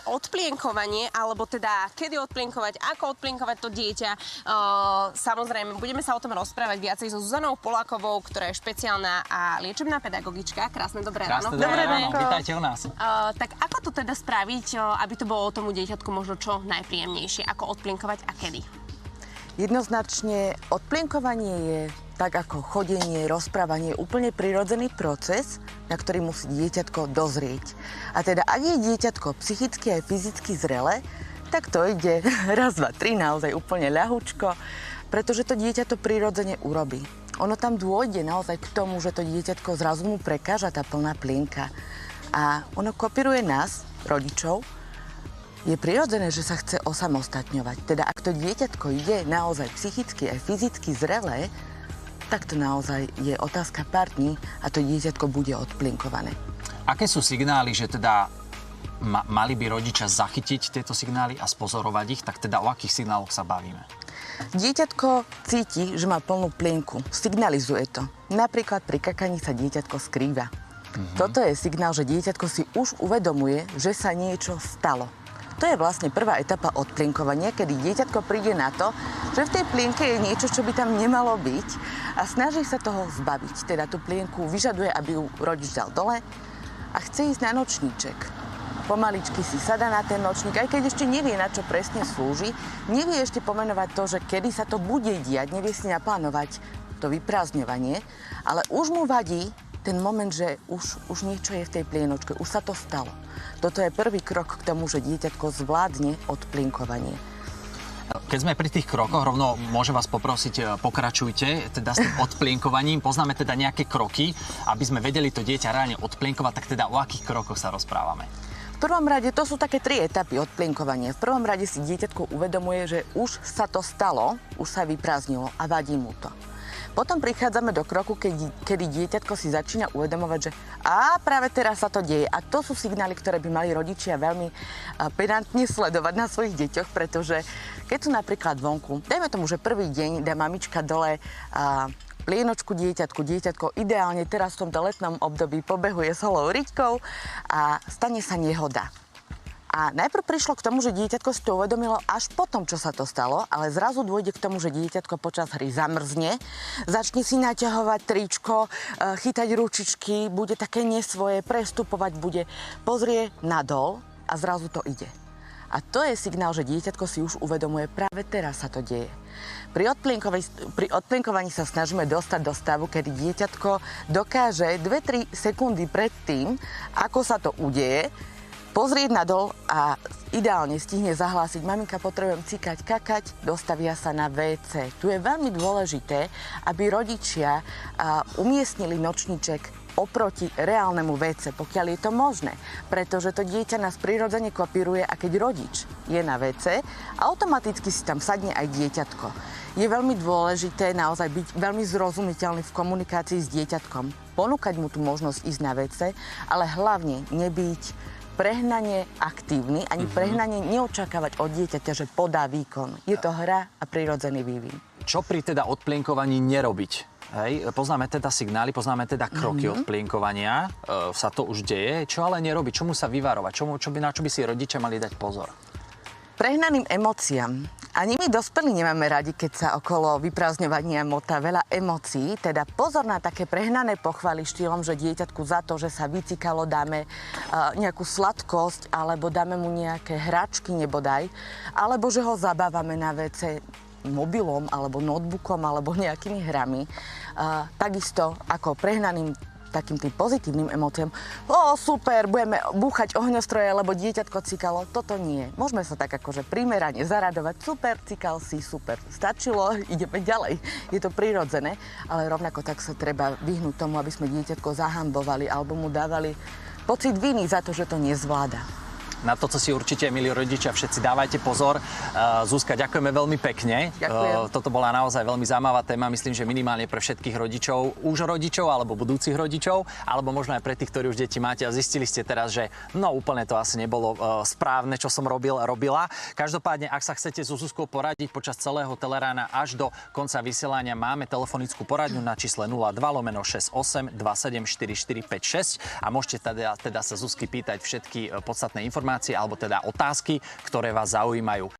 odplienkovanie, alebo teda kedy odplienkovať, ako odplienkovať to dieťa. Samozrejme, budeme sa o tom rozprávať viacej so Zuzanou Polákovou, ktorá je špeciálna a liečebná pedagogička. Krásne dobré ráno. Dobré ráno, vítajte u nás. Tak ako to teda spraviť, aby to bolo tomu dieťatku možno čo najpríjemnejšie? Ako odplienkovať a kedy? Jednoznačne odplienkovanie je tak ako chodenie, rozprávanie, úplne prirodzený proces, na ktorý musí dieťatko dozrieť. A teda ak je dieťatko psychicky a fyzicky zrelé, tak to ide raz, dva, tri, naozaj úplne ľahučko, pretože to dieťa to prirodzene urobí. Ono tam dôjde naozaj k tomu, že to dieťatko zrazu mu prekáža tá plná plienka. A ono kopíruje nás, rodičov. Je prirodzené, že sa chce osamostatňovať. Teda ak to dieťatko ide naozaj psychicky aj fyzicky zrelé, tak to naozaj je otázka pár dní a to dieťatko bude odplinkované. Aké sú signály, že teda mali by rodičia zachytiť tieto signály a spozorovať ich? Tak teda o akých signáloch sa bavíme? Dieťatko cíti, že má plnú plienku. Signalizuje to. Napríklad pri kakaní sa dieťatko skrýva. Toto je signál, že dieťatko si už uvedomuje, že sa niečo stalo. To je vlastne prvá etapa odplienkovania, kedy dieťatko príde na to, že v tej plienke je niečo, čo by tam nemalo byť a snaží sa toho zbaviť. Teda tú plienku vyžaduje, aby ju rodič dal dole a chce ísť na nočníček. Pomaličky si sadá na ten nočník, aj keď ešte nevie, na čo presne slúži, nevie ešte pomenovať to, že kedy sa to bude diať, nevie si naplánovať to vyprázdňovanie, ale už mu vadí ten moment, že už niečo je v tej plienočke, už sa to stalo. Toto je prvý krok k tomu, že dieťatko zvládne odplienkovanie. Keď sme pri tých krokoch, rovno môžem vás poprosiť, pokračujte teda s tým odplienkovaním. Poznáme teda nejaké kroky, aby sme vedeli to dieťa reálne odplienkovať, tak teda o akých krokoch sa rozprávame? V prvom rade to sú také 3 etapy odplienkovania. V prvom rade si dieťatko uvedomuje, že už sa to stalo, už sa vyprázdnilo a vadí mu to. Potom prichádzame do kroku, kedy dieťatko si začína uvedomovať, že práve teraz sa to deje. A to sú signály, ktoré by mali rodičia veľmi pedantne sledovať na svojich deťoch, pretože keď sú napríklad vonku, dajme tomu, že prvý deň dá mamička dole plienočku dieťatko ideálne teraz v tomto letnom období pobehuje s holou riťkou a stane sa nehoda. A najprv prišlo k tomu, že dieťatko si to uvedomilo až potom, čo sa to stalo, ale zrazu dôjde k tomu, že dieťatko počas hry zamrzne, začne si naťahovať tričko, chytať ručičky, bude také nesvoje, prestupovať bude, pozrie nadol a zrazu to ide. A to je signál, že dieťatko si už uvedomuje, práve teraz sa to deje. Pri odplienkovaní sa snažíme dostať do stavu, kedy dieťatko dokáže 2-3 sekundy pred tým, ako sa to udeje, pozrieť nadol a ideálne stihne zahlásiť: maminka, potrebujem cikať, kakať, dostavia sa na WC. Tu je veľmi dôležité, aby rodičia umiestnili nočníček oproti reálnemu WC, pokiaľ je to možné. Pretože to dieťa nás prirodzene kopíruje a keď rodič je na WC, automaticky si tam sadne aj dieťatko. Je veľmi dôležité naozaj byť veľmi zrozumiteľný v komunikácii s dieťatkom. Ponúkať mu tú možnosť ísť na WC, ale hlavne nebyť prehnane aktívny, ani prehnane neočakávať od dieťaťa, že podá výkon. Je to hra a prirodzený vývin. Čo pri teda odplienkovaní nerobiť? Hej, poznáme teda signály, poznáme teda kroky odplienkovania, sa to už deje. Čo ale nerobiť? Čomu sa vyvarovať? Na čo by si rodičia mali dať pozor? Prehnaným emóciám. Ani my dospelí nemáme radi, keď sa okolo vyprázdňovania motá veľa emócií. Teda pozor na také prehnané pochvaly štýlom, že dieťatku za to, že sa vycikalo, dáme nejakú sladkosť, alebo dáme mu nejaké hračky nebodaj, alebo že ho zabávame na WC mobilom, alebo notebookom, alebo nejakými hrami. Takisto ako prehnaným takým tým pozitívnym emóciám. Super, budeme búchať ohňostroje, lebo dieťatko cikalo. Toto nie. Môžeme sa tak akože primerane zaradovať. Super, cikal si, super. Stačilo, ideme ďalej. Je to prirodzené, ale rovnako tak sa treba vyhnúť tomu, aby sme dieťatko zahambovali alebo mu dávali pocit viny za to, že to nezvláda. Na to, co si určite, milí rodičia, všetci dávajte pozor. Zuzka, ďakujeme veľmi pekne. Ďakujem. Toto bola naozaj veľmi zaujímavá téma, myslím, že minimálne pre všetkých rodičov, už rodičov alebo budúcich rodičov, alebo možno aj pre tých, ktorí už deti máte a zistili ste teraz, že úplne to asi nebolo správne, čo som robila. Každopádne, ak sa chcete s Zuzkou poradiť počas celého Telerána až do konca vysielania, máme telefonickú poradňu na čísle 02-68 27 44 56 a môžete teda sa Zuzky pýtať všetky podstatné informácie. informácie alebo teda otázky, ktoré vás zaujímajú.